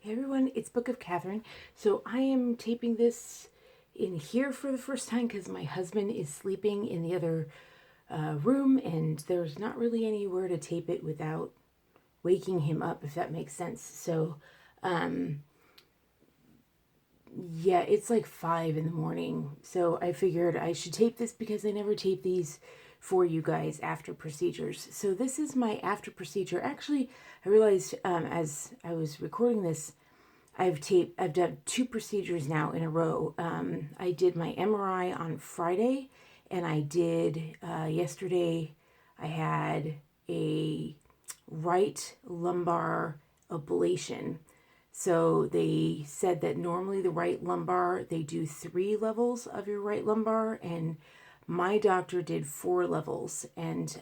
Hey everyone, it's Book of Katherine. So I am taping this in here for the first time because my husband is sleeping in the other room and there's not really anywhere to tape it without waking him up, if that makes sense. So yeah, it's like 5 in the morning. So I figured I should tape this because I never tape these for you guys after procedures. So this is my after procedure. Actually, I realized as I was recording this, I've done 2 procedures now in a row. I did my MRI on Friday, and I did yesterday. I had a right lumbar ablation. So they said that normally the right lumbar, they do 3 levels of your right lumbar, and my doctor did 4 levels. And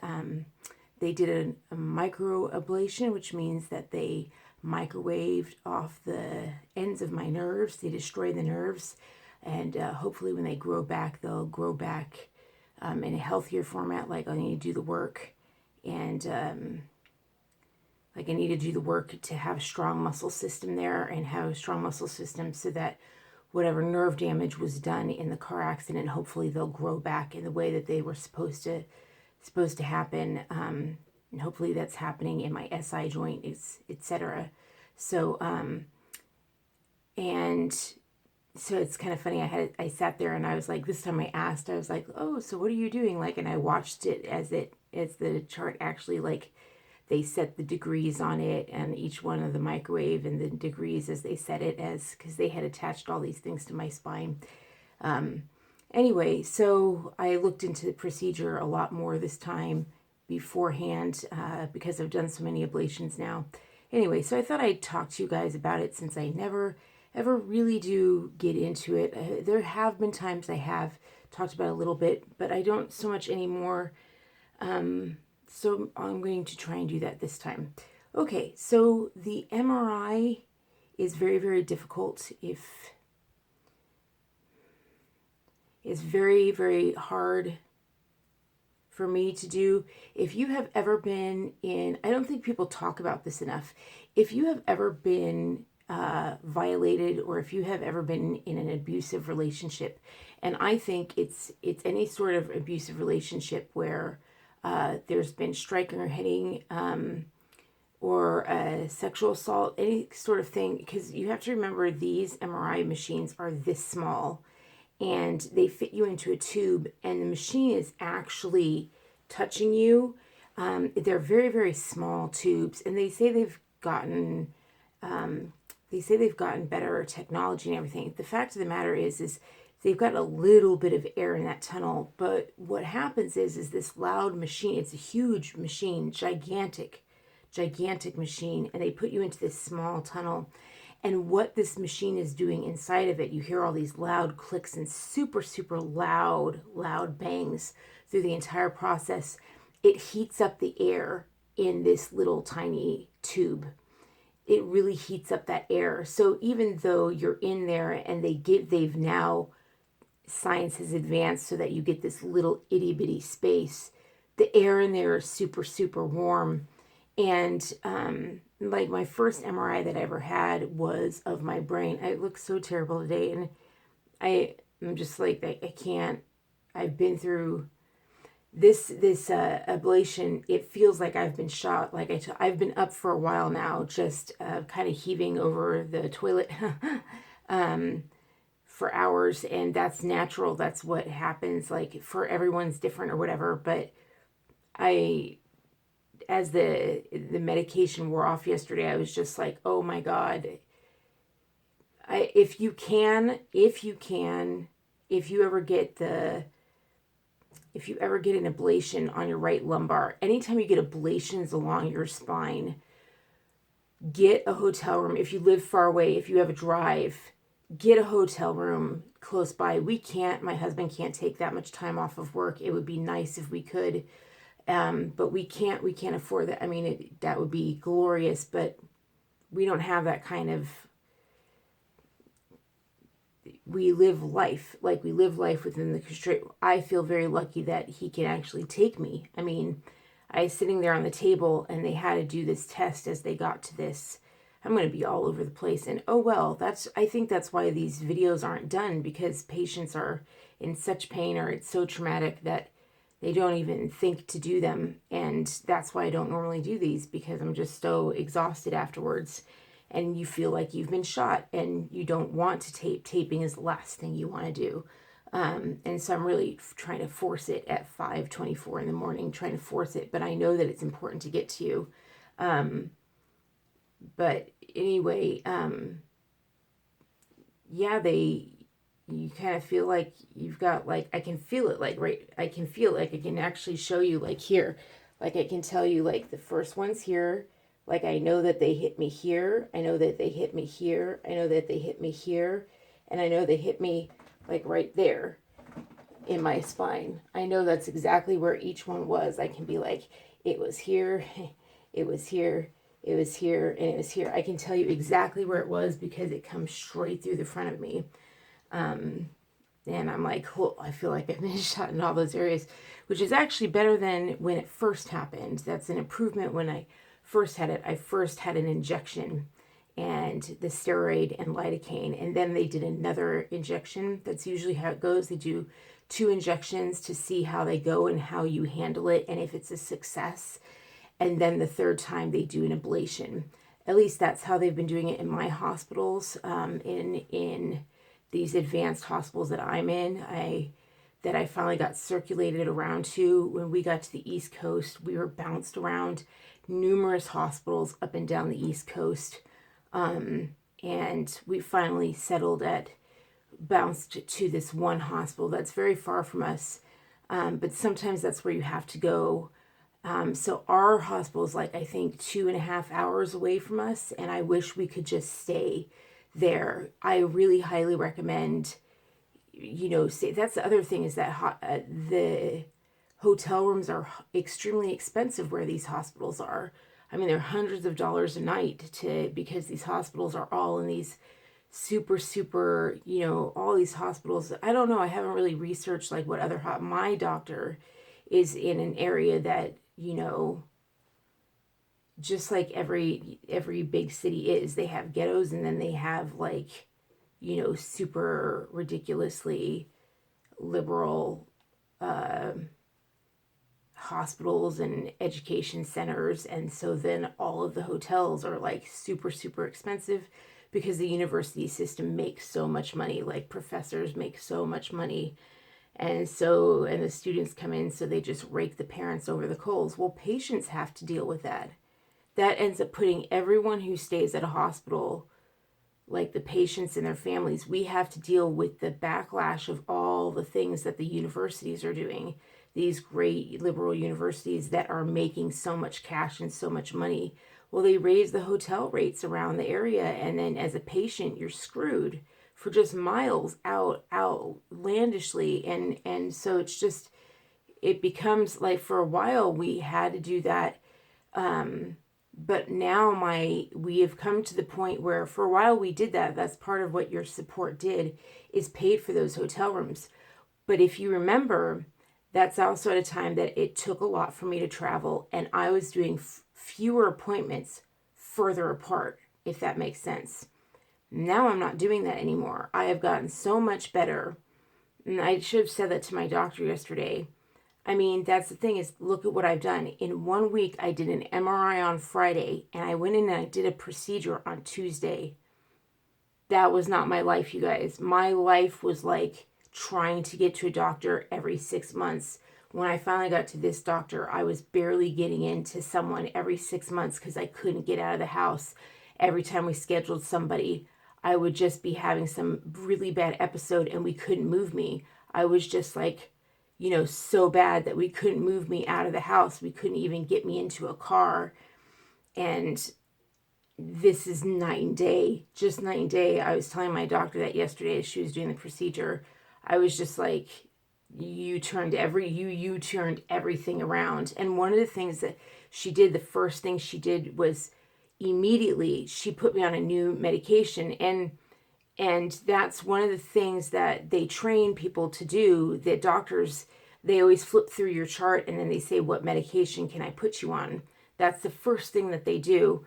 they did a micro ablation, which means that they microwaved off the ends of my nerves. They destroy the nerves, and hopefully when they grow back, they'll grow back in a healthier format. Like I need to do the work, and like I need to do the work to have a strong muscle system there and have a strong muscle system so that whatever nerve damage was done in the car accident, hopefully they'll grow back in the way that they were supposed to happen. And hopefully that's happening in my SI joint, etc. So and so it's kind of funny. I sat there and I was like, this time I asked, I was like, oh, so what are you doing? Like, and I watched it as the chart actually, like, they set the degrees on it and each one of the microwave and the degrees as they set it, as because they had attached all these things to my spine. Anyway, so I looked into the procedure a lot more this time beforehand because I've done so many ablations now. Anyway, so I thought I'd talk to you guys about it since I never ever really do get into it. There have been times I have talked about it a little bit, but I don't so much anymore. So I'm going to try and do that this time. Okay, so the MRI is very, very difficult. It's very, very hard for me to do. If you have ever been in, I don't think people talk about this enough. If you have ever been violated, or if you have ever been in an abusive relationship, and I think it's any sort of abusive relationship where there's been striking or hitting, or sexual assault, any sort of thing, because you have to remember these MRI machines are this small and they fit you into a tube and the machine is actually touching you. They're very, very small tubes, and they say they've gotten better technology and everything. The fact of the matter is they've got a little bit of air in that tunnel, but what happens is this loud machine, it's a huge machine, gigantic machine, and they put you into this small tunnel. And what this machine is doing inside of it, you hear all these loud clicks and super, super loud bangs through the entire process. It heats up the air in this little tiny tube. It really heats up that air. So even though you're in there and they've now, science has advanced so that you get this little itty bitty space, the air in there is super, super warm. And like my first MRI that I ever had was of my brain. I look so terrible today, and I'm just like, I can't. I've been through this ablation. It feels like I've been shot. Like I've been up for a while now, just kind of heaving over the toilet for hours, and that's natural. That's what happens. Like for everyone's different or whatever, but as the medication wore off yesterday, I was just like, oh my God. If you ever get an ablation on your right lumbar, anytime you get ablations along your spine, get a hotel room. If you live far away, if you have a drive, get a hotel room close by. My husband can't take that much time off of work. It would be nice if we could. But we can't afford that. I mean, that would be glorious, but we don't have that kind of, we live life within the constraint. I feel very lucky that he can actually take me. I mean, I was sitting there on the table and they had to do this test as they got to this I'm going to be all over the place. And oh well, I think that's why these videos aren't done, because patients are in such pain or it's so traumatic that they don't even think to do them. And that's why I don't normally do these, because I'm just so exhausted afterwards. And you feel like you've been shot and you don't want to tape. Taping is the last thing you want to do. And so I'm really trying to force it at 5:24 in the morning, trying to force it. But I know that it's important to get to you. But anyway, yeah, you kind of feel like you've got, like, I can feel it, like, right, I can feel, like, I can actually show you, like, here, like, I can tell you, like, the first one's here, like, I know that they hit me here, I know that they hit me here, I know that they hit me here, and I know they hit me, like, right there in my spine. I know that's exactly where each one was. I can be like, it was here, it was here, it was here, and it was here. I can tell you exactly where it was because it comes straight through the front of me. And I'm like, oh, I feel like I've been shot in all those areas, which is actually better than when it first happened. That's an improvement. When I first had it, I first had an injection and the steroid and lidocaine, and then they did another injection. That's usually how it goes. They do 2 injections to see how they go and how you handle it and if it's a success. And then the third time they do an ablation. At least that's how they've been doing it in my hospitals, in these advanced hospitals that I'm in, that I finally got circulated around to. When we got to the East Coast, we were bounced around numerous hospitals up and down the East Coast. And we finally bounced to this one hospital that's very far from us. But sometimes that's where you have to go. So our hospital is, like, I think 2.5 hours away from us, and I wish we could just stay there. I really highly recommend, stay. That's the other thing, is that the hotel rooms are extremely expensive where these hospitals are. I mean, they're hundreds of dollars a night because these hospitals are all in these super, super, all these hospitals. I don't know. I haven't really researched, like, what other, my doctor is in an area that, just like every big city is, they have ghettos, and then they have, like, super ridiculously liberal hospitals and education centers. And so then all of the hotels are, like, super, super expensive because the university system makes so much money, like, professors make so much money. And the students come in, so they just rake the parents over the coals. Well, patients have to deal with that. That ends up putting everyone who stays at a hospital, like the patients and their families, we have to deal with the backlash of all the things that the universities are doing. These great liberal universities that are making so much cash and so much money. Well, they raise the hotel rates around the area, and then as a patient, you're screwed for just miles outlandishly. And so it's just, it becomes like, for a while we had to do that. But now we have come to the point where, for a while we did that. That's part of what your support did, is paid for those hotel rooms. But if you remember, that's also at a time that it took a lot for me to travel, and I was doing fewer appointments further apart, if that makes sense. Now I'm not doing that anymore. I have gotten so much better. And I should have said that to my doctor yesterday. I mean, that's the thing, is look at what I've done. In 1 week, I did an MRI on Friday, and I went in and I did a procedure on Tuesday. That was not my life, you guys. My life was like trying to get to a doctor every 6 months. When I finally got to this doctor, I was barely getting into someone every 6 months because I couldn't get out of the house. Every time we scheduled somebody, I would just be having some really bad episode and we couldn't move me. I was just like, so bad that we couldn't move me out of the house. We couldn't even get me into a car. And this is night and day, just night and day. I was telling my doctor that yesterday as she was doing the procedure. I was just like, you turned everything around. And one of the things that she did, the first thing she did was immediately she put me on a new medication. And that's one of the things that they train people to do. The doctors, they always flip through your chart and then they say, what medication can I put you on? That's the first thing that they do.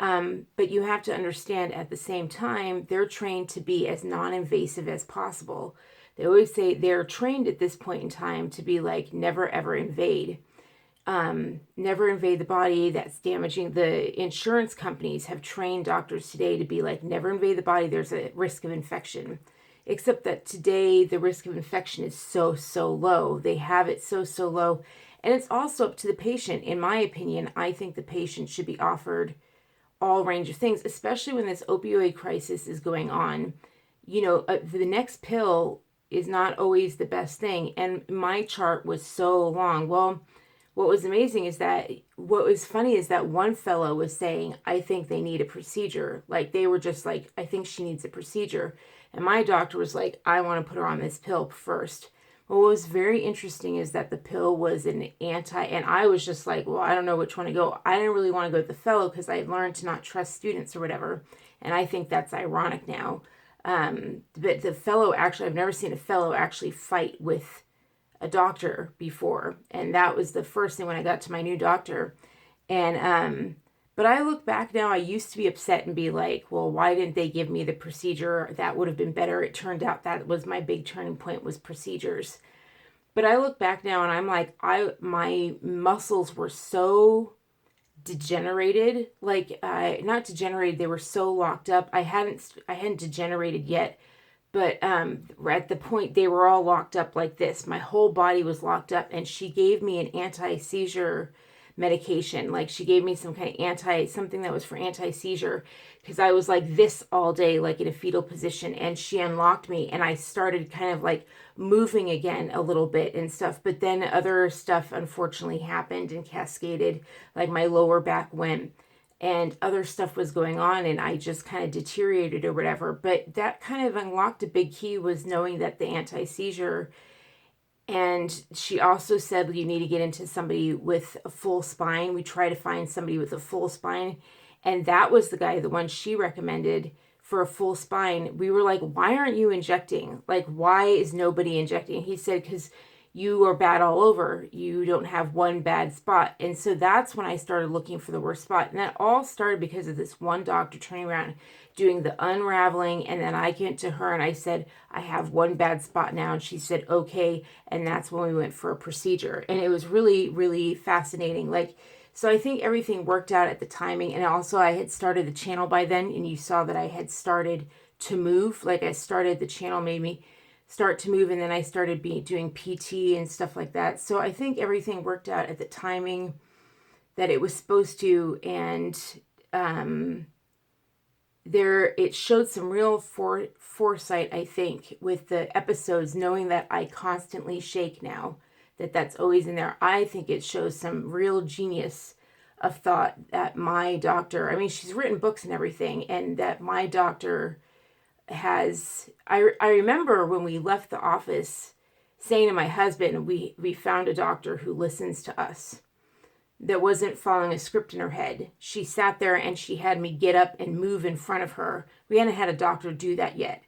But you have to understand at the same time, they're trained to be as non-invasive as possible. They always say they're trained at this point in time to be like, never ever invade. Never invade the body. That's damaging. The insurance companies have trained doctors today to be like, never invade the body. There's a risk of infection. Except that today the risk of infection is so, so low. They have it so, so low. And it's also up to the patient. In my opinion, I think the patient should be offered all range of things, especially when this opioid crisis is going on. The next pill is not always the best thing. And my chart was so long. Well, what was amazing is that what was funny is that one fellow was saying, I think they need a procedure. Like they were just like, I think she needs a procedure. And my doctor was like, I want to put her on this pill first. What was very interesting is that the pill was an and I was just like, well, I don't know which one to go. I didn't really want to go with the fellow because I learned to not trust students or whatever. And I think that's ironic now. But the fellow actually, I've never seen a fellow actually fight with a doctor before. And that was the first thing when I got to my new doctor. And, but I look back now, I used to be upset and be like, well, why didn't they give me the procedure? That would have been better. It turned out that was my big turning point, was procedures. But I look back now and I'm like, my muscles were so degenerated, like not degenerated, they were so locked up. I hadn't degenerated yet, but at the point they were all locked up like this. My whole body was locked up, and she gave me an anti-seizure medication. Like she gave me some kind of something that was for anti-seizure, because I was like this all day, like in a fetal position, and she unlocked me and I started kind of like moving again a little bit and stuff. But then other stuff unfortunately happened and cascaded, like my lower back went and other stuff was going on, and I just kind of deteriorated or whatever. But that kind of unlocked a big key, was knowing that the anti-seizure. And she also said, you need to get into somebody with a full spine. We try to find somebody with a full spine. And that was the one she recommended for a full spine. We were like, why aren't you injecting? Like, why is nobody injecting? He said, because you are bad all over. You don't have one bad spot. And so that's when I started looking for the worst spot. And that all started because of this one doctor turning around, doing the unraveling. And then I went to her and I said, I have one bad spot now. And she said, okay. And that's when we went for a procedure. And it was really, really fascinating. So I think everything worked out at the timing. And also I had started the channel by then, and you saw that I had started to move. Like I started, the channel made me start to move, and then I started doing PT and stuff like that. So I think everything worked out at the timing that it was supposed to. And it showed some real foresight, I think, with the episodes, knowing that I constantly shake now, that's always in there. I think it shows some real genius of thought that my doctor, I mean, she's written books and everything, and that my doctor has, I remember when we left the office saying to my husband, we found a doctor who listens to us, that wasn't following a script in her head. She sat there and she had me get up and move in front of her. We hadn't had a doctor do that yet.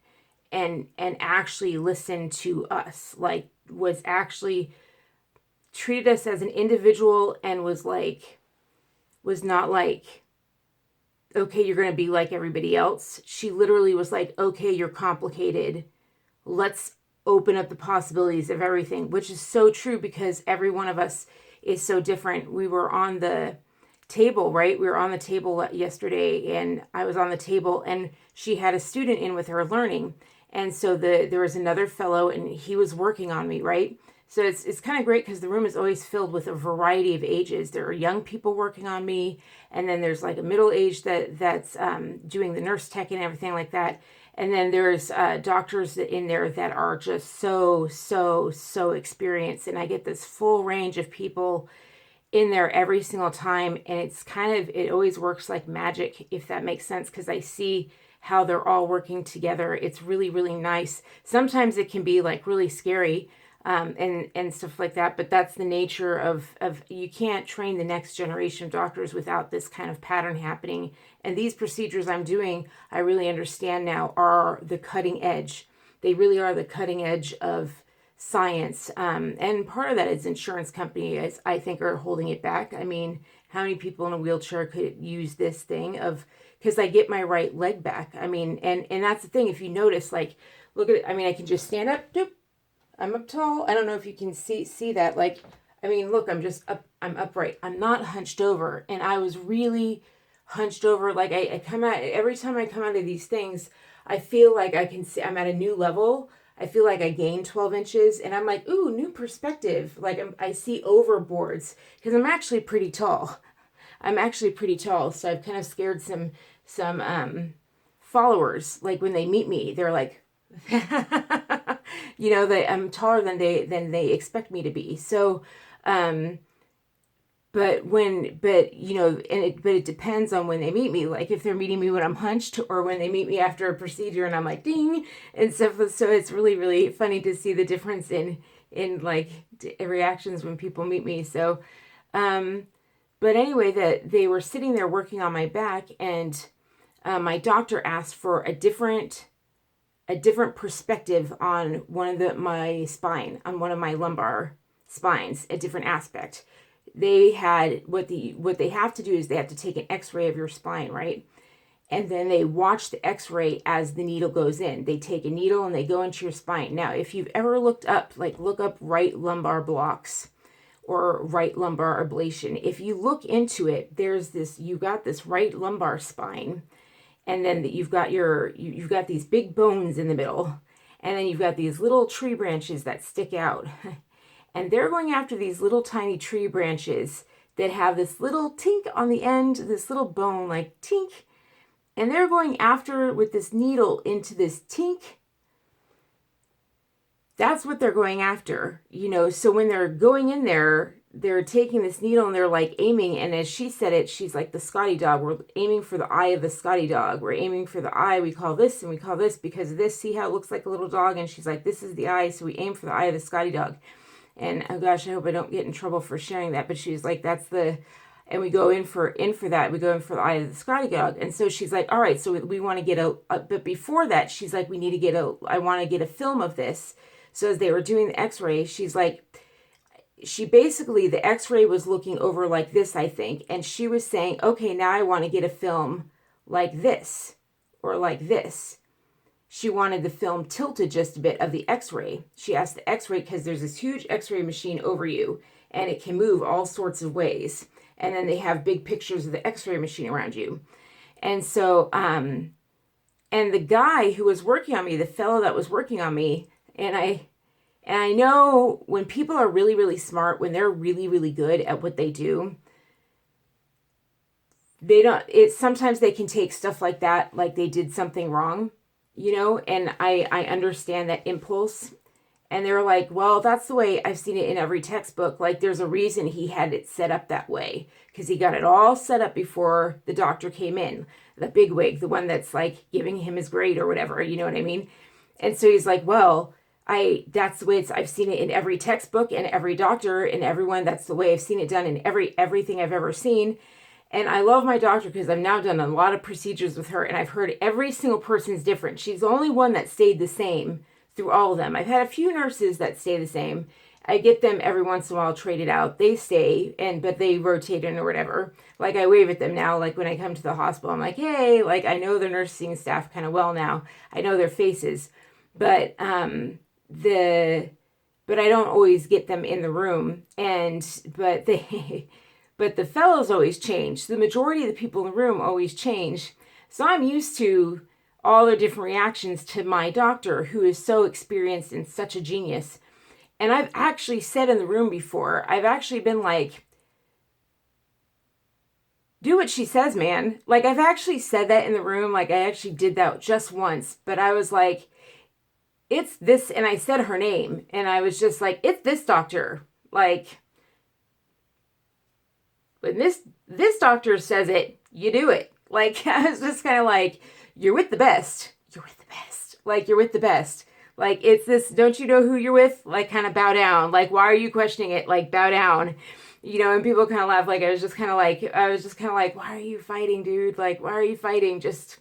And actually listen to us, like was actually treated us as an individual, and was not like, okay, you're going to be like everybody else. She literally was like, okay, you're complicated. Let's open up the possibilities of everything, which is so true, because every one of us is so different. We were on the table, right? We were on the table yesterday, and I was on the table, and she had a student in with her learning. And so there was another fellow, and he was working on me, right? So it's kind of great, because the room is always filled with a variety of ages. There are young people working on me, and then there's like a middle age that's doing the nurse tech and everything like that. And then there's doctors in there that are just so experienced. And I get this full range of people in there every single time. And it always works like magic, if that makes sense, because I see how they're all working together. It's really, really nice. Sometimes it can be like really scary, and stuff like that. But that's the nature of you can't train the next generation of doctors without this kind of pattern happening. And these procedures I'm doing, I really understand now, are the cutting edge. They really are the cutting edge of science. And part of that is insurance companies, I think, are holding it back. I mean, how many people in a wheelchair could use this thing of, because I get my right leg back. I mean, and that's the thing. If you notice, like, look at it. I mean, I can just stand up. Doop, I'm up tall. I don't know if you can see that. Like, I mean, look, I'm just up. I'm upright. I'm not hunched over. And I was really hunched over. Like I come out, every time I come out of these things, I feel like I can see I'm at a new level. I feel like I gained 12 inches and I'm like, ooh, new perspective. Like I see overboards because I'm actually pretty tall. I'm actually pretty tall. So I've kind of scared some followers. Like when they meet me, they're like, you know, that I'm taller than they expect me to be. So, but you know, but it depends on when they meet me. Like if they're meeting me when I'm hunched or when they meet me after a procedure and I'm like, ding, and stuff. So it's really, really funny to see the difference in like reactions when people meet me. So, but anyway, that they were sitting there working on my back and, my doctor asked for a different perspective on my spine, on one of my lumbar spines, a different aspect. They had what they have to do is they have to take an x-ray of your spine, right? And then they watch the x-ray as the needle goes in. They take a needle and they go into your spine. Now, if you've ever looked up, like look up right lumbar blocks or right lumbar ablation. If you look into it, you've got this right lumbar spine, and then you've got these big bones in the middle, and then you've got these little tree branches that stick out. And they're going after these little tiny tree branches that have this little tink on the end, this little bone like tink. And they're going after with this needle into this tink. That's what they're going after, you know. So when they're going in there, they're taking this needle and they're like aiming. And as she said it, she's like the Scotty dog. We're aiming for the eye of the Scotty dog. We're aiming for the eye. We call this and we call this because of this. See how it looks like a little dog? And she's like, this is the eye. So we aim for the eye of the Scotty dog. And oh gosh, I hope I don't get in trouble for sharing that. But she's like, and we go in for that. We go in for the eye of the Scotty dog. And so she's like, all right, so we want to get but before that, she's like, I want to get a film of this. So as they were doing the x-ray, she's like, the x-ray was looking over like this, I think. And she was saying, okay, now I want to get a film like this or like this. She wanted the film tilted just a bit of the x-ray. She asked the x-ray because there's this huge x-ray machine over you and it can move all sorts of ways. And then they have big pictures of the x-ray machine around you. And so, and the guy who was working on me, the fellow that was working on me, and I know when people are really, really smart, when they're really, really good at what they do, sometimes they can take stuff like that, like they did something wrong, you know, and I understand that impulse. And they're like, well, that's the way I've seen it in every textbook. Like there's a reason he had it set up that way because he got it all set up before the doctor came in, the bigwig, the one that's like giving him his grade or whatever, you know what I mean? And so he's like, well, that's the way I've seen it in every textbook and every doctor and everyone. That's the way I've seen it done in everything I've ever seen. And I love my doctor because I've now done a lot of procedures with her and I've heard every single person's different. She's the only one that stayed the same through all of them. I've had a few nurses that stay the same. I get them every once in a while traded out. They stay, but they rotate in or whatever. Like I wave at them now, like when I come to the hospital, I'm like, hey, like I know the nursing staff kind of well now. I know their faces, but I don't always get them in the room. But the fellows always change. The majority of the people in the room always change. So I'm used to all their different reactions to my doctor, who is so experienced and such a genius. And I've actually said in the room before, I've actually been like, do what she says, man. Like I've actually said that in the room. Like I actually did that just once, but I was like, it's this, and I said her name, and I was just like, it's this doctor. Like, when this doctor says it, you do it. Like, I was just kind of like, you're with the best. You're with the best. Like, you're with the best. Like, it's this, don't you know who you're with? Like, kind of bow down. Like, why are you questioning it? Like, bow down. You know, and people kind of laugh. Like, I was just kind of like, why are you fighting, dude? Like, why are you fighting? Just,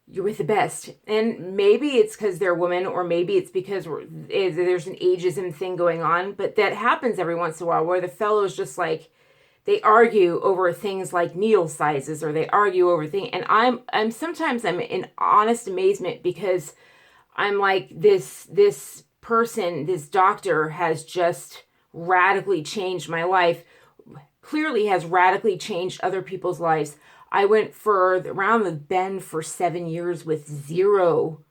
you're with the best. And maybe it's because they're women, or maybe it's because there's an ageism thing going on. But that happens every once in a while where the fellow's just like, they argue over things like needle sizes, or they argue over things. And I'm sometimes I'm in honest amazement, because I'm like, this person, this doctor has just radically changed my life, clearly has radically changed other people's lives. I went for around the bend for 7 years with zero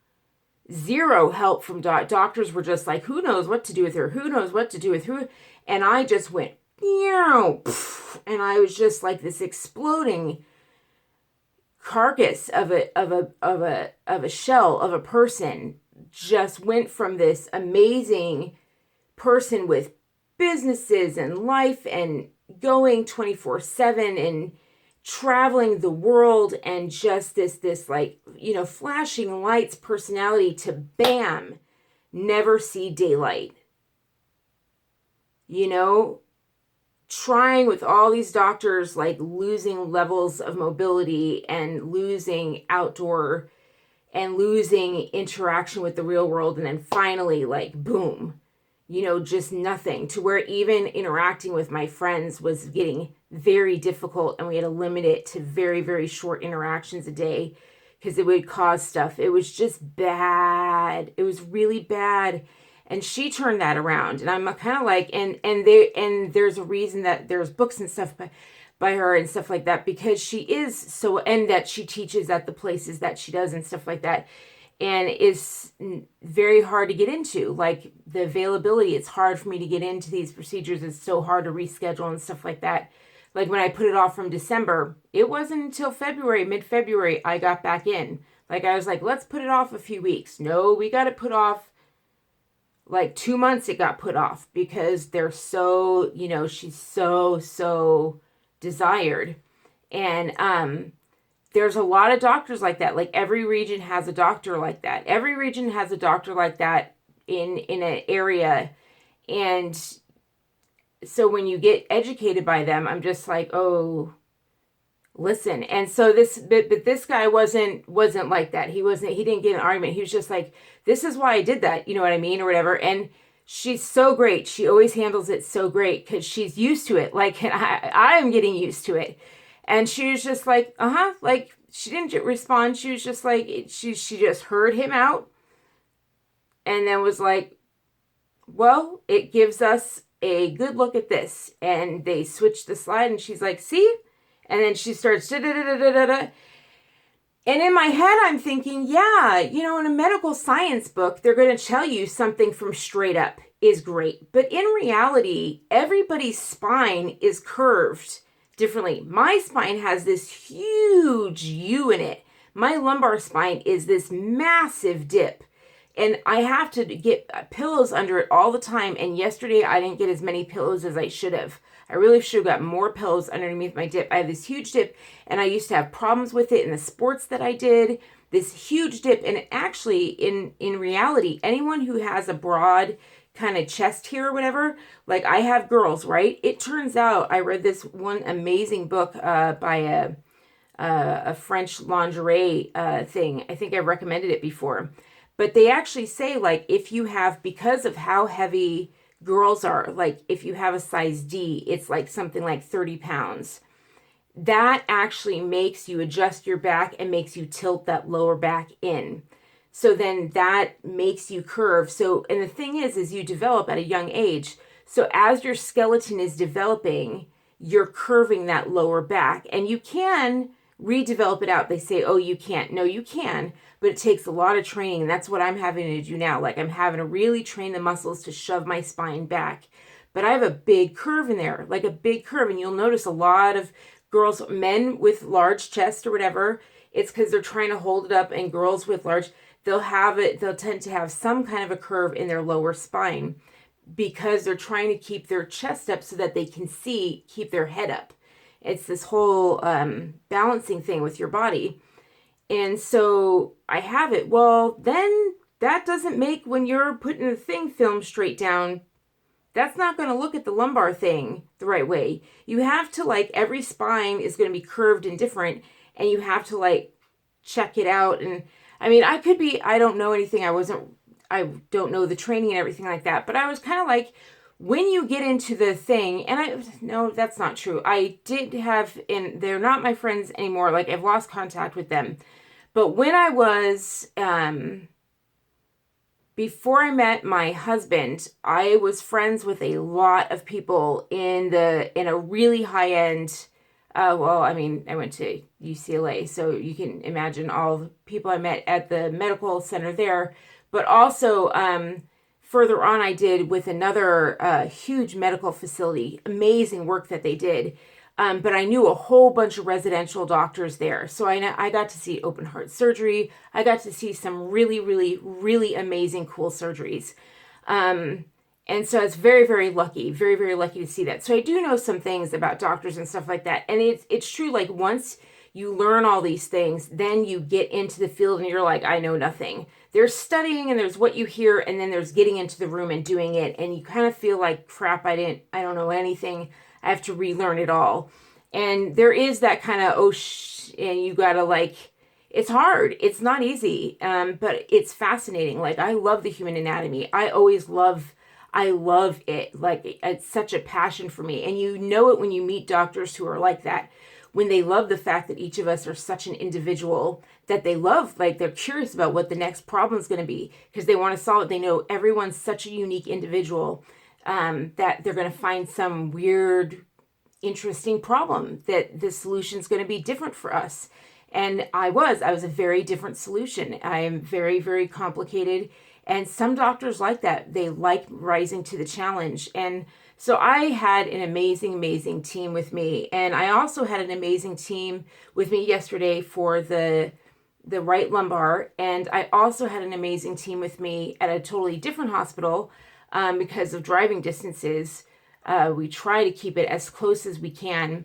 help from doctors. Were just like, who knows what to do with her? Who knows what to do with who? And I just went, and I was just like this exploding carcass of a shell of a person. Just went from this amazing person with businesses and life and going 24/7 and traveling the world, and just this like, flashing lights personality, to bam, never see daylight. Trying with all these doctors, like losing levels of mobility and losing outdoor and losing interaction with the real world. And then finally, like, boom, just nothing, to where even interacting with my friends was getting very difficult, and we had to limit it to very, very short interactions a day, because it would cause stuff. It was just bad. It was really bad. And she turned that around. And I'm kind of like, and there's a reason that there's books and stuff by her and stuff like that, because she is so, and that she teaches at the places that she does and stuff like that. And it's very hard to get into, like the availability. It's hard for me to get into these procedures. It's so hard to reschedule and stuff like that. Like when I put it off from December, it wasn't until February, mid-February, I got back in. Like I was like, let's put it off a few weeks. No, we got to put off like 2 months. It got put off because they're so, she's so desired. And there's a lot of doctors like that. Like every region has a doctor like that. Every region has a doctor like that in an area. And so when you get educated by them, I'm just like, oh, listen. And so this guy wasn't like that. He didn't get an argument. He was just like, this is why I did that. You know what I mean? Or whatever. And she's so great. She always handles it so great because she's used to it. Like, and I am getting used to it. And she was just like, like she didn't respond. She was just like, she just heard him out and then was like, well, it gives us a good look at this. And they switched the slide and she's like, see? And then she starts da-da-da-da-da-da. And in my head, I'm thinking, yeah, in a medical science book, they're going to tell you something from straight up is great. But in reality, everybody's spine is curved differently. My spine has this huge U in it. My lumbar spine is this massive dip. And I have to get pillows under it all the time. And yesterday, I didn't get as many pillows as I should have. I really should have got more pillows underneath my dip. I have this huge dip, and I used to have problems with it in the sports that I did. This huge dip, and actually, in reality, anyone who has a broad kind of chest here or whatever, like I have girls, right? It turns out I read this one amazing book by a French lingerie thing. I think I recommended it before. But they actually say, like, if you have, because of how heavy girls are, like if you have a size D, it's like something like 30 pounds. That actually makes you adjust your back and makes you tilt that lower back in. So then that makes you curve. So, and the thing is you develop at a young age. So as your skeleton is developing, you're curving that lower back, and you can redevelop it out. They say, oh, you can't. No, you can, but it takes a lot of training. And that's what I'm having to do now. Like I'm having to really train the muscles to shove my spine back. But I have a big curve in there, like a big curve. And you'll notice a lot of girls, men with large chest or whatever, it's because they're trying to hold it up. And girls with large, they'll tend to have some kind of a curve in their lower spine because they're trying to keep their chest up so that they can keep their head up. It's this whole balancing thing with your body. And so I have it. Well, then that doesn't make, when you're putting the thing film straight down, that's not going to look at the lumbar thing the right way. You have to, like, every spine is going to be curved and different, and you have to, like, check it out. And I mean, I don't know anything. I don't know the training and everything like that, but I was kind of like, when you get into the thing, and no, that's not true. I did have, and they're not my friends anymore. Like, I've lost contact with them. But when I was, before I met my husband, I was friends with a lot of people in a really high end. Well, I mean, I went to UCLA, so you can imagine all the people I met at the medical center there. But also, further on, I did with another huge medical facility. Amazing work that they did. But I knew a whole bunch of residential doctors there. So I got to see open heart surgery. I got to see some really, really, really amazing, cool surgeries. And so it's very, very lucky, very, very lucky to see that. So I do know some things about doctors and stuff like that. And it's true, like once you learn all these things, then you get into the field and you're like, I know nothing. There's studying and there's what you hear, and then there's getting into the room and doing it. And you kind of feel like, crap, I don't know anything. I have to relearn it all. And there is that kind of, and you gotta like, it's hard. It's not easy, but it's fascinating. Like, I love the human anatomy. I love it. Like, it's such a passion for me. And you know it when you meet doctors who are like that, when they love the fact that each of us are such an individual, that they love, like, they're curious about what the next problem is going to be because they want to solve it. They know everyone's such a unique individual, that they're going to find some weird, interesting problem that the solution is going to be different for us. And I was a very different solution. I am very, very complicated. And some doctors like that. They like rising to the challenge. And so I had an amazing, amazing team with me. And I also had an amazing team with me yesterday for the right lumbar. And I also had an amazing team with me at a totally different hospital, because of driving distances. We try to keep it as close as we can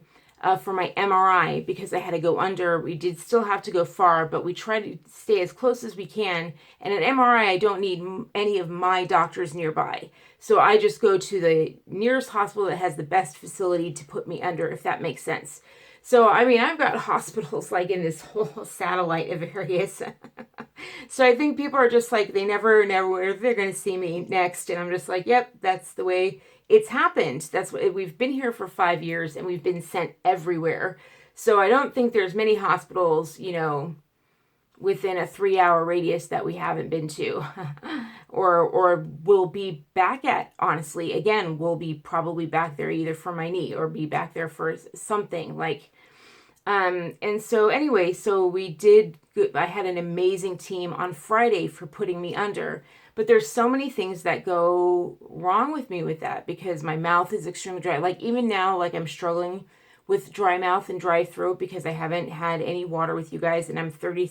for my MRI because I had to go under. We did still have to go far, but we try to stay as close as we can. And an MRI, I don't need any of my doctors nearby. So I just go to the nearest hospital that has the best facility to put me under, if that makes sense. So, I mean, I've got hospitals like in this whole satellite of areas. So I think people are just like, they never where they're going to see me next. And I'm just like, yep, that's the way it's happened. That's what we've been here for 5 years and we've been sent everywhere. So I don't think there's many hospitals, within a 3-hour radius that we haven't been to or will be back at. Honestly, again, we'll be probably back there either for my knee or be back there for something like, and so anyway, so we did good. I had an amazing team on Friday for putting me under, but there's so many things that go wrong with me with that because my mouth is extremely dry. Like even now, like I'm struggling with dry mouth and dry throat because I haven't had any water with you guys, and I'm 30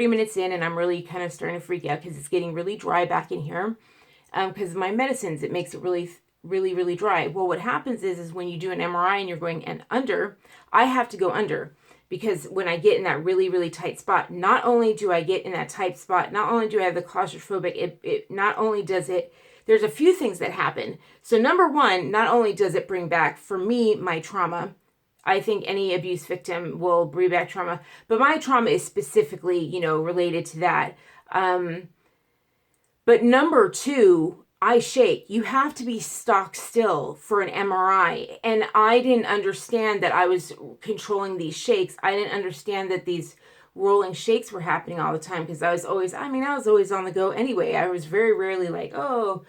minutes in and I'm really kind of starting to freak out because it's getting really dry back in here. Because my medicines, it makes it really, really, really dry. Well, what happens is when you do an MRI and you're going and under, I have to go under because when I get in that really, really tight spot, not only do I get in that tight spot, not only do I have the claustrophobic, it not only does it, there's a few things that happen. So number one, not only does it bring back, for me, my trauma. I think any abuse victim will bring back trauma, but my trauma is specifically, related to that. But number two, I shake. You have to be stock still for an MRI. And I didn't understand that I was controlling these shakes. I didn't understand that these rolling shakes were happening all the time because I was always on the go anyway. I was very rarely like, oh,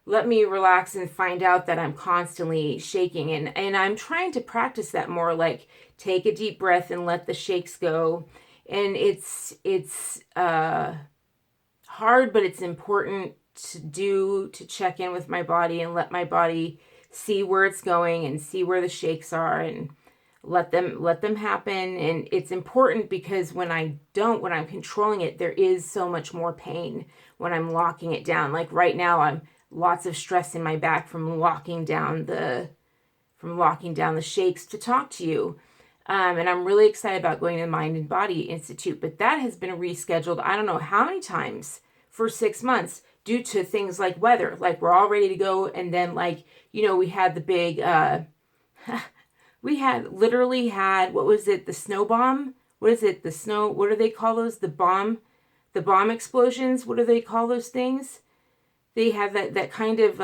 let me relax and find out that I'm constantly shaking. And I'm trying to practice that more, like take a deep breath and let the shakes go. And it's hard, but it's important to check in with my body and let my body see where it's going and see where the shakes are and let them happen. And it's important because when I'm controlling it, there is so much more pain when I'm locking it down. Like right now, I'm lots of stress in my back from locking down the shakes to talk to you. And I'm really excited about going to the Mind and Body Institute, but that has been rescheduled I don't know how many times for 6 months due to things like weather. Like we're all ready to go, and then we had the big literally had what was it, the snow bomb? What is it? What do they call those? The bomb explosions? What do they call those things? They have that kind of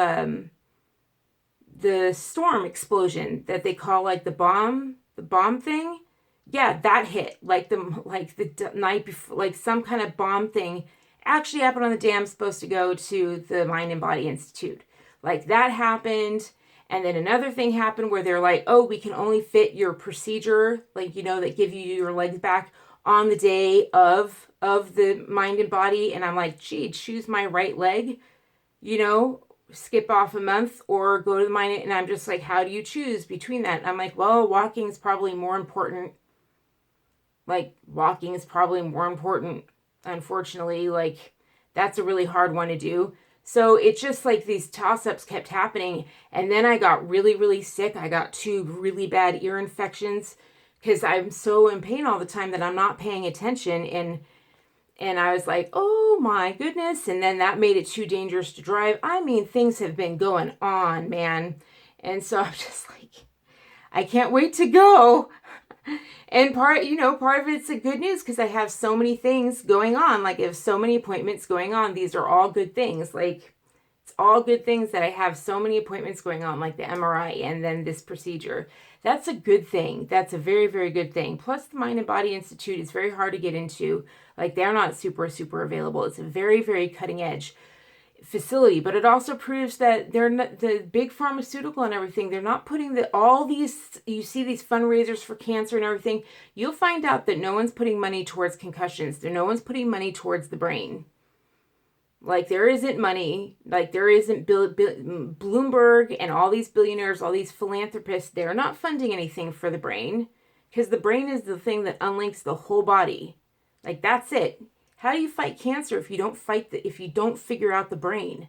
the storm explosion that they call like the bomb thing. Yeah, that hit like the night before, like some kind of bomb thing actually happened on the dam supposed to go to the Mind and Body Institute. Like that happened. And then another thing happened where they're like, oh, we can only fit your procedure, like, you know, that give you your legs back on the day of the Mind and Body. And I'm like, gee, choose my right leg, you know, skip off a month or go to the Mind. And I'm just like, how do you choose between that? And I'm like, well, walking is probably more important. Like walking is probably more important. Unfortunately, like that's a really hard one to do. So it's just like these toss-ups kept happening. And then I got really, really sick. I got 2 really bad ear infections because I'm so in pain all the time that I'm not paying attention. And I was like, oh my goodness. And then that made it too dangerous to drive. I mean, things have been going on, man. And so I'm just like, I can't wait to go. And part of it's a good news because I have so many things going on. Like I have so many appointments going on. These are all good things. Like it's all good things that I have so many appointments going on, like the MRI and then this procedure. That's a good thing. That's a very, very good thing. Plus the Mind and Body Institute is very hard to get into. Like they're not super, super available. It's a very, very cutting edge facility, but it also proves that they're not the big pharmaceutical and everything. They're not putting all these, you see these fundraisers for cancer and everything. You'll find out that no one's putting money towards concussions. No one's putting money towards the brain. Like there isn't money, like there isn't Bloomberg and all these billionaires, all these philanthropists. They're not funding anything for the brain because the brain is the thing that unlinks the whole body. Like that's it. How do you fight cancer if you don't if you don't figure out the brain?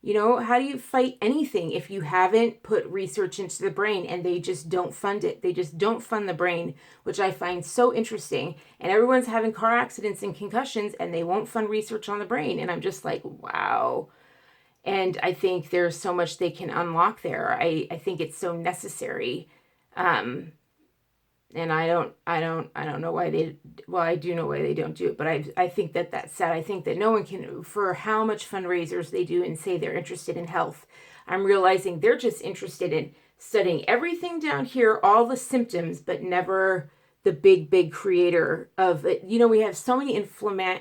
You know, how do you fight anything if you haven't put research into the brain and they just don't fund it? They just don't fund the brain, which I find so interesting. And everyone's having car accidents and concussions and they won't fund research on the brain. And I'm just like, wow. And I think there's so much they can unlock there. I think it's so necessary. And I don't know why I do know why they don't do it, but I think that's sad. I think that no one can, for how much fundraisers they do and say they're interested in health, I'm realizing they're just interested in studying everything down here, all the symptoms, but never the big creator of it. You know, we have so many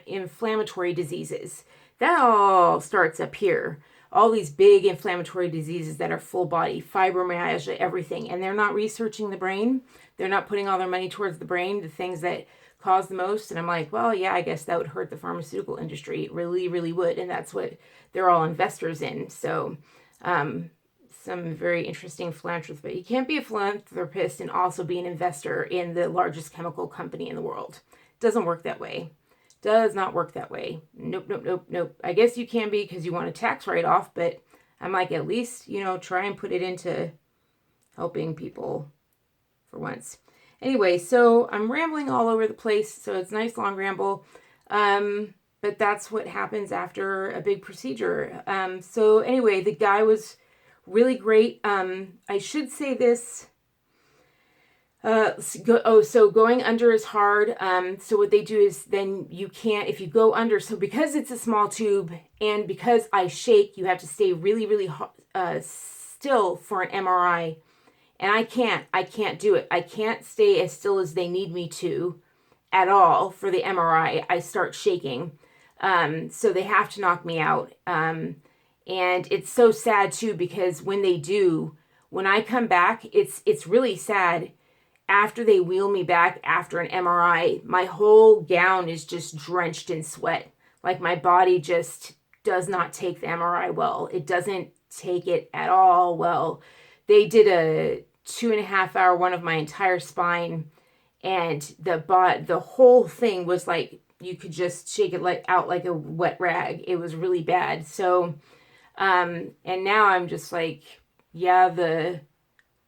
inflammatory diseases. That all starts up here. All these big inflammatory diseases that are full body, fibromyalgia, everything. And they're not researching the brain. They're not putting all their money towards the brain, the things that cause the most. And I'm like, well, yeah, I guess that would hurt the pharmaceutical industry. It really, really would. And that's what they're all investors in. So some very interesting philanthropy. But you can't be a philanthropist and also be an investor in the largest chemical company in the world. It doesn't work that way. Does not work that way. Nope. I guess you can be because you want a tax write-off, but I'm like, at least, you know, try and put it into helping people for once. Anyway, so I'm rambling all over the place, so it's a nice long ramble. But that's what happens after a big procedure. So anyway, the guy was really great. I should say this. So going under is hard. So what they do is then you can't, if you go under, so because it's a small tube and because I shake, you have to stay really, really still for an MRI. And I can't do it. I can't stay as still as they need me to at all for the MRI. I start shaking. So they have to knock me out. And it's so sad too, because when they do, when I come back, it's really sad. After they wheel me back after an MRI, my whole gown is just drenched in sweat. Like my body just does not take the MRI well. It doesn't take it at all well. They did a 2.5 hour one of my entire spine, and the whole thing was like you could just shake it out like a wet rag. It was really bad. So, and now I'm just like, yeah, the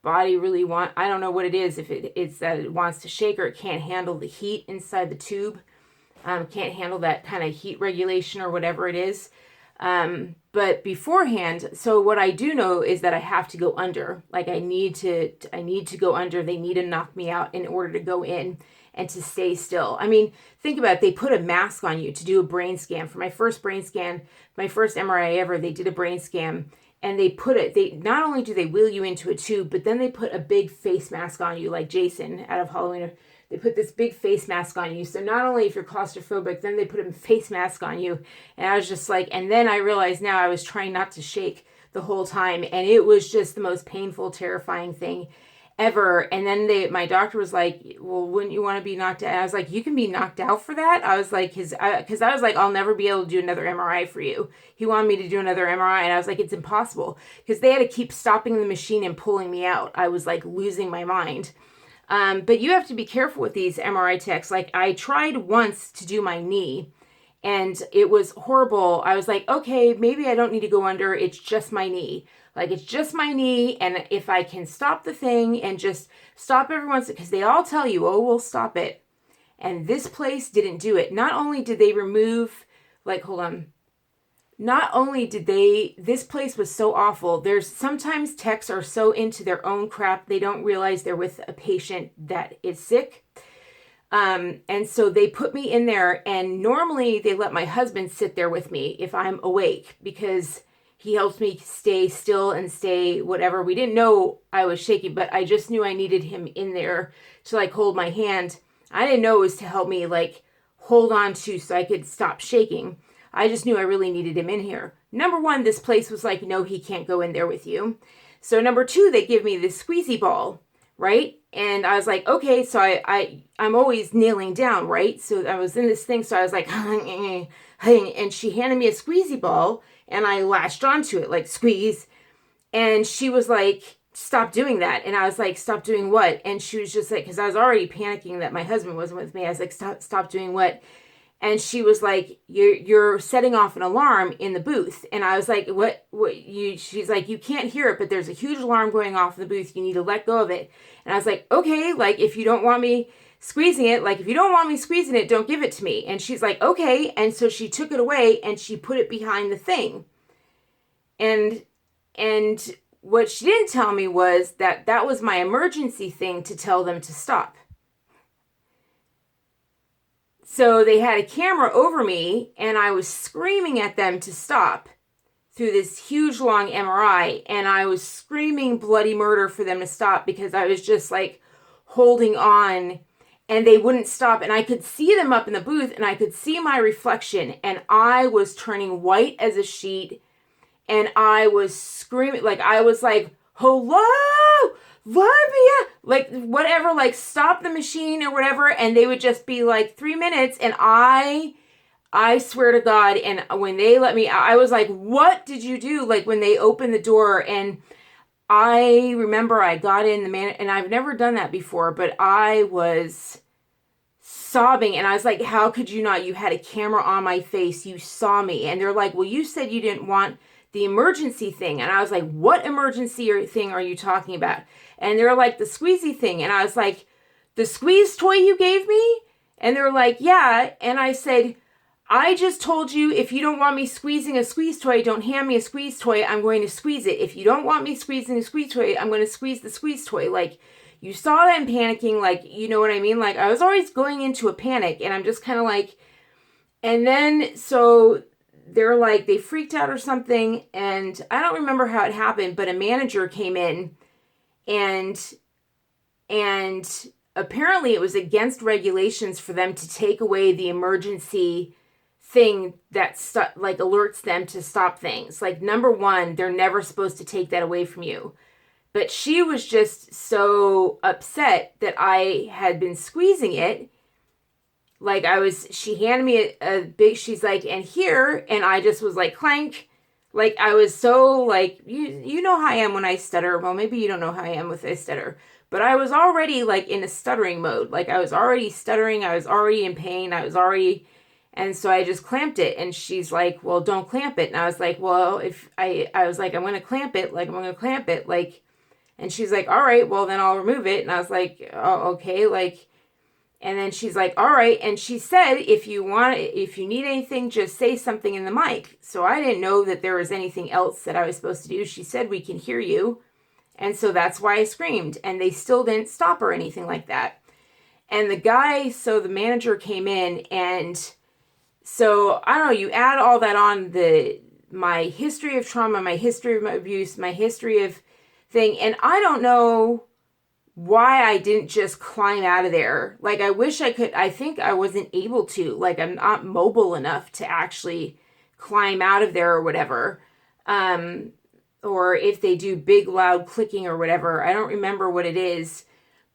body really I don't know what it is, if it's that it wants to shake or it can't handle the heat inside the tube, can't handle that kind of heat regulation or whatever it is. But beforehand, so what I do know is that I have to go under. Like I need to go under. They need to knock me out in order to go in and to stay still. I mean, think about it. They put a mask on you to do a brain scan. For my first brain scan, my first MRI ever, they did a brain scan. and they put it, they not only do they wheel you into a tube, but then they put a big face mask on you, like Jason out of Halloween. They put this big face mask on you. So not only if you're claustrophobic, then they put a face mask on you. And I was just like, and then I realized now I was trying not to shake the whole time. And it was just the most painful, terrifying thing ever. And then my doctor was like, well, wouldn't you want to be knocked out? And I was like, you can be knocked out for that? I was like, because I was like, I'll never be able to do another MRI for you. He wanted me to do another MRI. And I was like, it's impossible. Because they had to keep stopping the machine and pulling me out. I was like losing my mind. But you have to be careful with these MRI techs. Like I tried once to do my knee and it was horrible. I was like, okay, maybe I don't need to go under. It's just my knee. Like it's just my knee. And if I can stop the thing and just stop every once, because they all tell you, oh, we'll stop it. And this place didn't do it. Not only did they remove, like, hold on. Not only did this place was so awful. There's sometimes techs are so into their own crap, they don't realize they're with a patient that is sick. And so they put me in there, and normally they let my husband sit there with me if I'm awake, because he helps me stay still and stay whatever. We didn't know I was shaking, but I just knew I needed him in there to like hold my hand. I didn't know it was to help me like hold on to so I could stop shaking. I just knew I really needed him in here. Number one, this place was like, no, he can't go in there with you. So number two, they give me this squeezy ball, right? And I was like, okay, so I'm always kneeling down, right? So I was in this thing, so I was like, and she handed me a squeezy ball, and I latched onto it, like squeeze. And she was like, stop doing that. And I was like, stop doing what? And she was just like, because I was already panicking that my husband wasn't with me. I was like, stop doing what? And she was like, you're setting off an alarm in the booth. And I was like, she's like, you can't hear it, but there's a huge alarm going off in the booth. You need to let go of it. And I was like, okay, like if you don't want me squeezing it, don't give it to me. And she's like, okay. And so she took it away and she put it behind the thing. And what she didn't tell me was that was my emergency thing to tell them to stop. So they had a camera over me, and I was screaming at them to stop through this huge long MRI, and I was screaming bloody murder for them to stop because I was just like holding on, and they wouldn't stop. And I could see them up in the booth, and I could see my reflection, and I was turning white as a sheet, and I was screaming, like I was like, hello, Varbia, like whatever, like stop the machine or whatever. And they would just be like 3 minutes. And I swear to God. And when they let me out, I was like, what did you do? Like when they opened the door, and I remember I got in and I've never done that before, but I was sobbing. And I was like, how could you not? You had a camera on my face. You saw me. And they're like, well, you said you didn't want the emergency thing. And I was like, what emergency thing are you talking about? And they're like, the squeezy thing. And I was like, the squeeze toy you gave me? And they're like, yeah. And I said, I just told you if you don't want me squeezing a squeeze toy, don't hand me a squeeze toy. I'm going to squeeze it. If you don't want me squeezing a squeeze toy, I'm going to squeeze the squeeze toy. Like, you saw that I'm panicking. Like, you know what I mean? Like, I was always going into a panic, and I'm just kind of like, and then, so they're like, they freaked out or something. And I don't remember how it happened, but a manager came in, and apparently it was against regulations for them to take away the emergency thing that like alerts them to stop things. Like, number one, they're never supposed to take that away from you. But she was just so upset that I had been squeezing it. Like she handed me a big, she's like, and here, and I just was like, clank. Like, I was so like, you know how I am when I stutter. Well, maybe you don't know how I am with I stutter. But I was already like in a stuttering mode. Like, I was already stuttering. I was already in pain. And so I just clamped it. And she's like, well, don't clamp it. And I was like, well, if I was like, I'm going to clamp it. Like, I'm going to clamp it. Like, and she's like, all right, well, then I'll remove it. And I was like, oh, okay. Like, and then she's like, all right. And she said, if you need anything, just say something in the mic. So I didn't know that there was anything else that I was supposed to do. She said, we can hear you. And so that's why I screamed. And they still didn't stop or anything like that. And the manager came in. And so, I don't know, you add all that on, the my history of trauma, my history of abuse, my history of thing. And I don't know why I didn't just climb out of there. Like, I wish I could. I think I wasn't able to. Like, I'm not mobile enough to actually climb out of there or whatever. Or if they do big loud clicking or whatever. I don't remember what it is.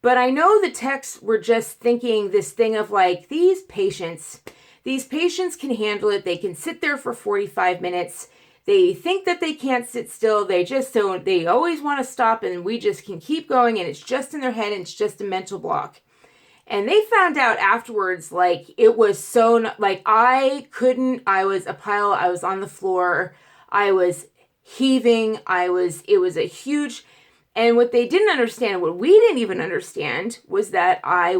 But I know the texts were just thinking this thing of like, these patients can handle it. They can sit there for 45 minutes. They think that they can't sit still. They just don't. They always want to stop, and we just can keep going, and it's just in their head, and it's just a mental block. And they found out afterwards, like, it was so, like, I couldn't, I was a pile, I was on the floor, I was heaving, it was a huge, and what they didn't understand, what we didn't even understand, was that I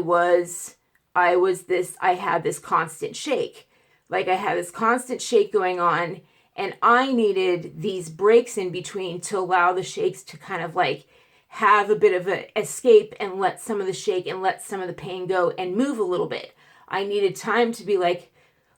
had this constant shake. Like, I had this constant shake going on, and I needed these breaks in between to allow the shakes to kind of like have a bit of an escape and let some of the shake and let some of the pain go and move a little bit. I needed time to be like,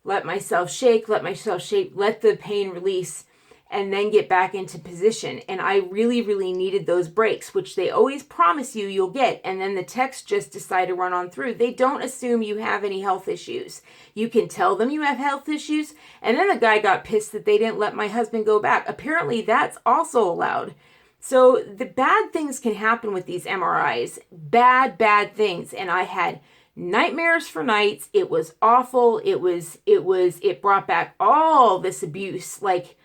let myself shake, let the pain release, and then get back into position. And I really, really needed those breaks, which they always promise you'll get. And then the texts just decide to run on through. They don't assume you have any health issues. You can tell them you have health issues. And then the guy got pissed that they didn't let my husband go back. Apparently that's also allowed. So the bad things can happen with these MRIs. Bad things. And I had nightmares for nights. It was awful. It brought back all this abuse. Like,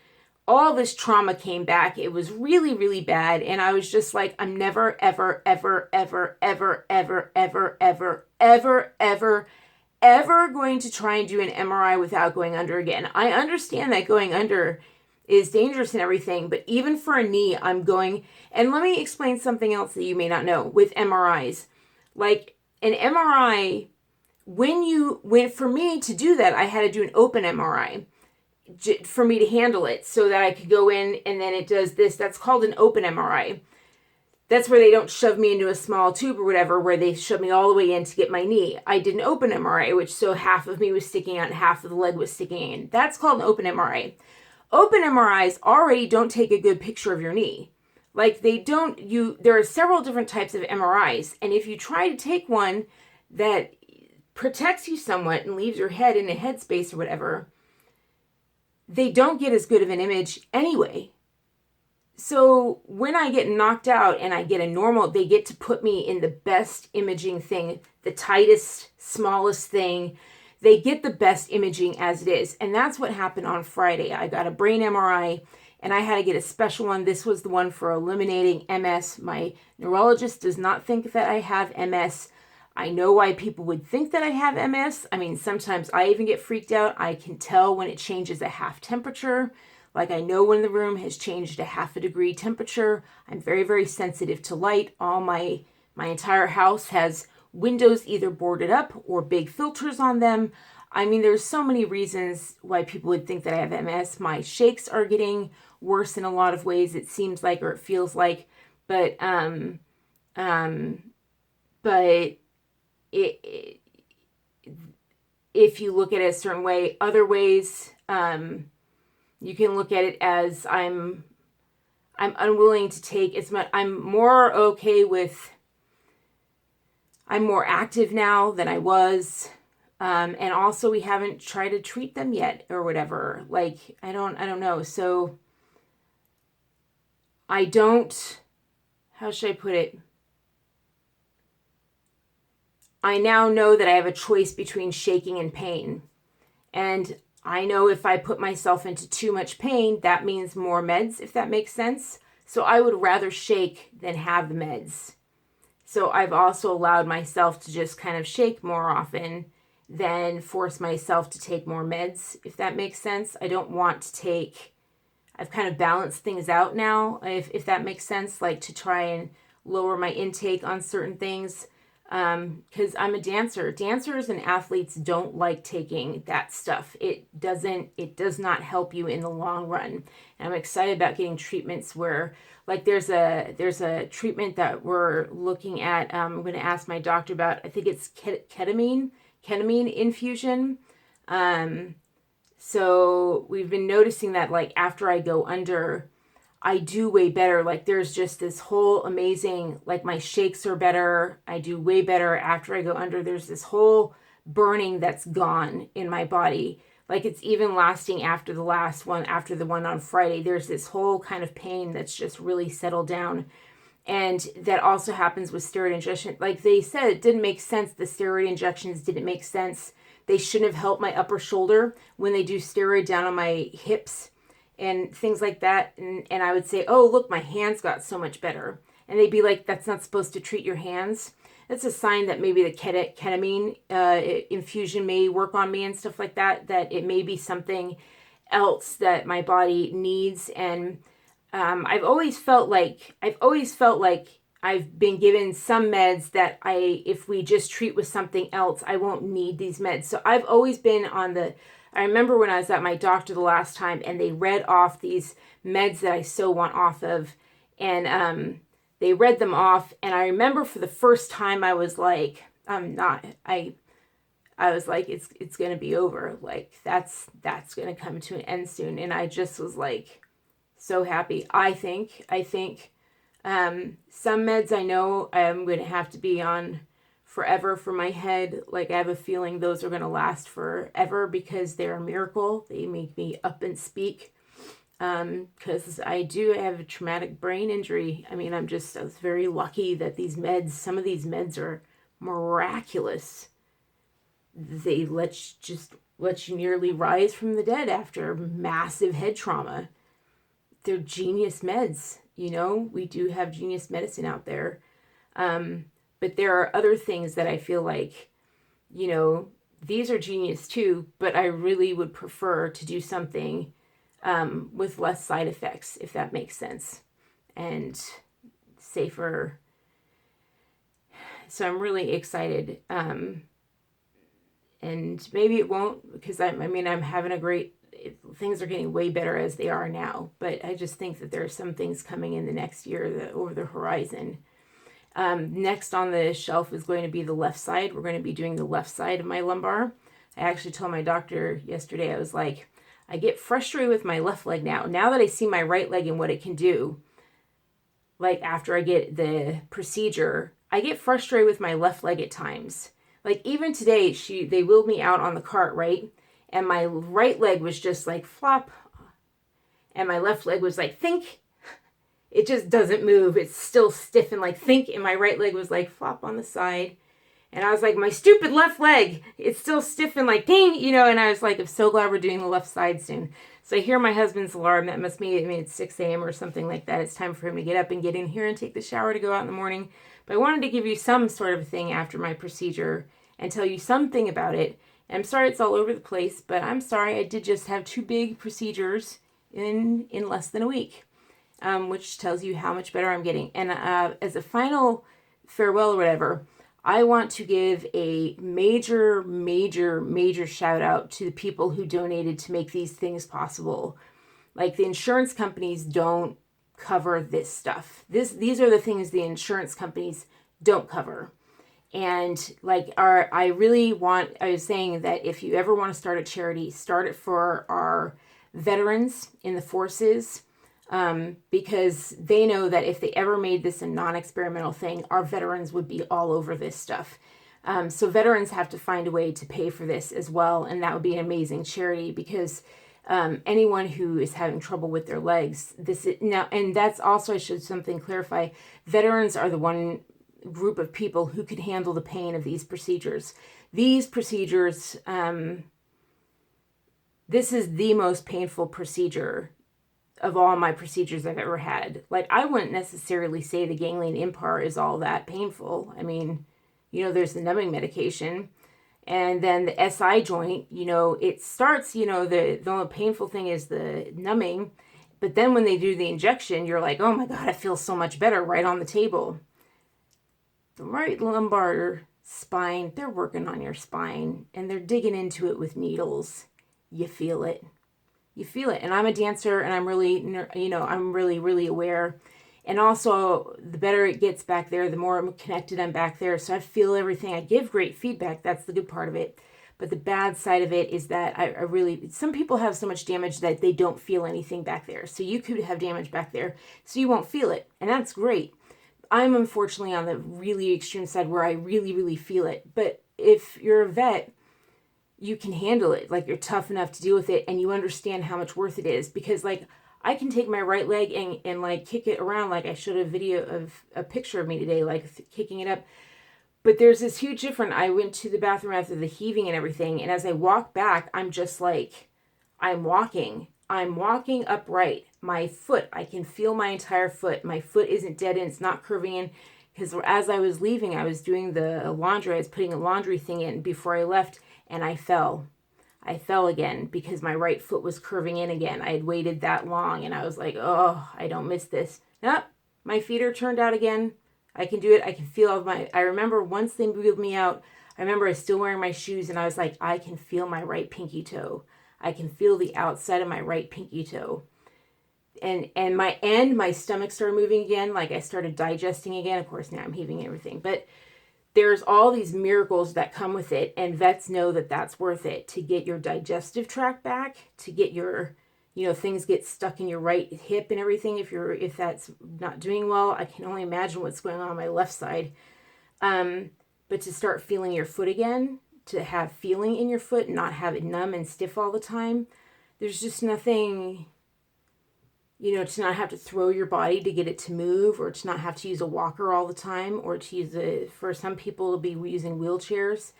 all this trauma came back. It was really, really bad. And I was just like, I'm never, ever, ever, ever, ever, ever, ever, ever, ever, ever, ever going to try and do an MRI without going under again. I understand that going under is dangerous and everything, but even for a knee, I'm going, and let me explain something else that you may not know with MRIs. Like, an MRI, for me to do that, I had to do an open MRI. For me to handle it so that I could go in and then it does this. That's called an open MRI. That's where they don't shove me into a small tube or whatever, where they shove me all the way in to get my knee. I did an open MRI, which so half of me was sticking out and half of the leg was sticking in. That's called an open MRI. Open MRIs already don't take a good picture of your knee. Like, there are several different types of MRIs. And if you try to take one that protects you somewhat and leaves your head in a headspace or whatever, they don't get as good of an image anyway. So when I get knocked out and I get a normal, they get to put me in the best imaging thing, the tightest, smallest thing. They get the best imaging as it is. And that's what happened on Friday. I got a brain MRI and I had to get a special one. This was the one for eliminating MS. My neurologist does not think that I have MS. I know why people would think that I have MS. I mean, sometimes I even get freaked out. I can tell when it changes a half temperature. Like, I know when the room has changed a half a degree temperature. I'm very, very sensitive to light. All my entire house has windows either boarded up or big filters on them. I mean, there's so many reasons why people would think that I have MS. My shakes are getting worse in a lot of ways, it seems like, or it feels like. But if you look at it a certain way, other ways, you can look at it as I'm unwilling to take as much. I'm more active now than I was. And also we haven't tried to treat them yet or whatever. Like, I don't know. So how should I put it? I now know that I have a choice between shaking and pain. And I know if I put myself into too much pain, that means more meds, if that makes sense. So I would rather shake than have the meds. So I've also allowed myself to just kind of shake more often than force myself to take more meds, if that makes sense. I don't want to take, I've kind of balanced things out now, if that makes sense, like to try and lower my intake on certain things. Because I'm a dancer. Dancers and athletes don't like taking that stuff. It does not help you in the long run. And I'm excited about getting treatments where, like, there's a treatment that we're looking at. I'm going to ask my doctor about. I think it's ketamine infusion. So we've been noticing that like after I go under, I do way better. Like there's just this whole amazing, like my shakes are better. I do way better after I go under. There's this whole burning that's gone in my body. Like it's even lasting after the last one, after the one on Friday. There's this whole kind of pain that's just really settled down. And that also happens with steroid injection. Like they said, it didn't make sense. The steroid injections didn't make sense. They shouldn't have helped my upper shoulder when they do steroid down on my hips and things like that. And I would say, oh, look, my hands got so much better. And they'd be like, that's not supposed to treat your hands. That's a sign that maybe the ketamine infusion may work on me and stuff like that, that it may be something else that my body needs. And I've always felt like I've been given some meds that if we just treat with something else, I won't need these meds. So I've always been I remember when I was at my doctor the last time and they read off these meds that I so want off of, and they read them off, and I remember for the first time I was like, I was like, it's going to be over. Like that's going to come to an end soon. And I just was like so happy. I think some meds I know I'm going to have to be on forever for my head. Like I have a feeling those are going to last forever because they're a miracle. They make me up and speak. Because I have a traumatic brain injury. I mean, I was very lucky that some of these meds are miraculous. They let you nearly rise from the dead after massive head trauma. They're genius meds. We do have genius medicine out there. But there are other things that I feel like, these are genius too, but I really would prefer to do something with less side effects, if that makes sense, and safer. So I'm really excited. And maybe it won't, because I'm having things are getting way better as they are now, but I just think that there are some things coming in the next year over the horizon. Next on the shelf is going to be the left side. We're going to be doing the left side of my lumbar. I actually told my doctor yesterday, I was like, I get frustrated with my left leg now. Now that I see my right leg and what it can do, like after I get the procedure, I get frustrated with my left leg at times. Like even today, they wheeled me out on the cart, right? And my right leg was just like flop. And my left leg was like think. It just doesn't move. It's still stiff and like think. And my right leg was like flop on the side. And I was like, my stupid left leg, it's still stiff and like ding, and I was like, I'm so glad we're doing the left side soon. So I hear my husband's alarm. That must mean it's 6 a.m. or something like that. It's time for him to get up and get in here and take the shower to go out in the morning. But I wanted to give you some sort of thing after my procedure and tell you something about it. And I'm sorry it's all over the place, but I'm sorry I did just have 2 big procedures in less than a week, which tells you how much better I'm getting. And as a final farewell or whatever, I want to give a major, major, major shout out to the people who donated to make these things possible. Like the insurance companies don't cover this stuff. These are the things the insurance companies don't cover. And like I was saying that if you ever want to start a charity, start it for our veterans in the forces. Because they know that if they ever made this a non-experimental thing, our veterans would be all over this stuff. So veterans have to find a way to pay for this as well, and that would be an amazing charity because anyone who is having trouble with their legs, and that's also, I should something clarify, veterans are the one group of people who could handle the pain of these procedures. These procedures, this is the most painful procedure of all my procedures I've ever had. Like, I wouldn't necessarily say the ganglion impar is all that painful. I mean, there's the numbing medication. And then the SI joint, it starts, the only painful thing is the numbing. But then when they do the injection, you're like, oh my God, I feel so much better right on the table. The right lumbar spine, they're working on your spine and they're digging into it with needles. You feel it. You feel it. And I'm a dancer and I'm really, I'm really, really aware. And also the better it gets back there, the more connected I'm back there. So I feel everything. I give great feedback. That's the good part of it. But the bad side of it is that I really, some people have so much damage that they don't feel anything back there. So you could have damage back there, so you won't feel it. And that's great. I'm unfortunately on the really extreme side where I really, really feel it. But if you're a vet, you can handle it. Like, you're tough enough to deal with it, and you understand how much worth it is. Because, like, I can take my right leg and like kick it around, like I showed a picture of me today, like kicking it up. But there's this huge difference. I went to the bathroom after the heaving and everything, and as I walk back, I'm just like, I'm walking upright. My foot, I can feel my entire foot. My foot isn't dead and it's not curving in. Because as I was leaving, I was doing the laundry. I was putting a laundry thing in before I left, and I fell. I fell again because my right foot was curving in again. I had waited that long, and I was like, oh, I don't miss this. Nope, my feet are turned out again. I can do it. I can feel I remember once they moved me out, I remember I was still wearing my shoes, and I was like, I can feel my right pinky toe. I can feel the outside of my right pinky toe. And my stomach started moving again. Like, I started digesting again. Of course, now I'm heaving everything. But there's all these miracles that come with it. And vets know that that's worth it, to get your digestive tract back, to get your, things get stuck in your right hip and everything. If that's not doing well, I can only imagine what's going on my left side. But to start feeling your foot again, to have feeling in your foot, not have it numb and stiff all the time. There's just nothing, to not have to throw your body to get it to move, or to not have to use a walker all the time, or to use for some people to be using wheelchairs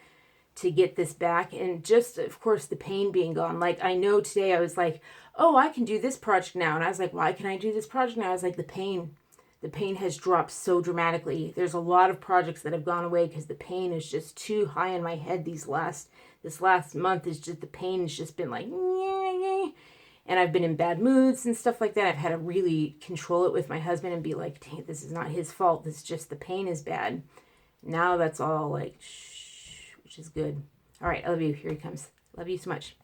to get this back. And just, of course, the pain being gone. Like, I know today I was like, oh, I can do this project now. And I was like, why can I do this project now? I was like, the pain has dropped so dramatically. There's a lot of projects that have gone away because the pain is just too high in my head. This last month is just, the pain has just been like, and I've been in bad moods and stuff like that. I've had to really control it with my husband and be like, dang, this is not his fault. This is just, the pain is bad. Now that's all like, shh, which is good. All right, I love you. Here he comes. Love you so much.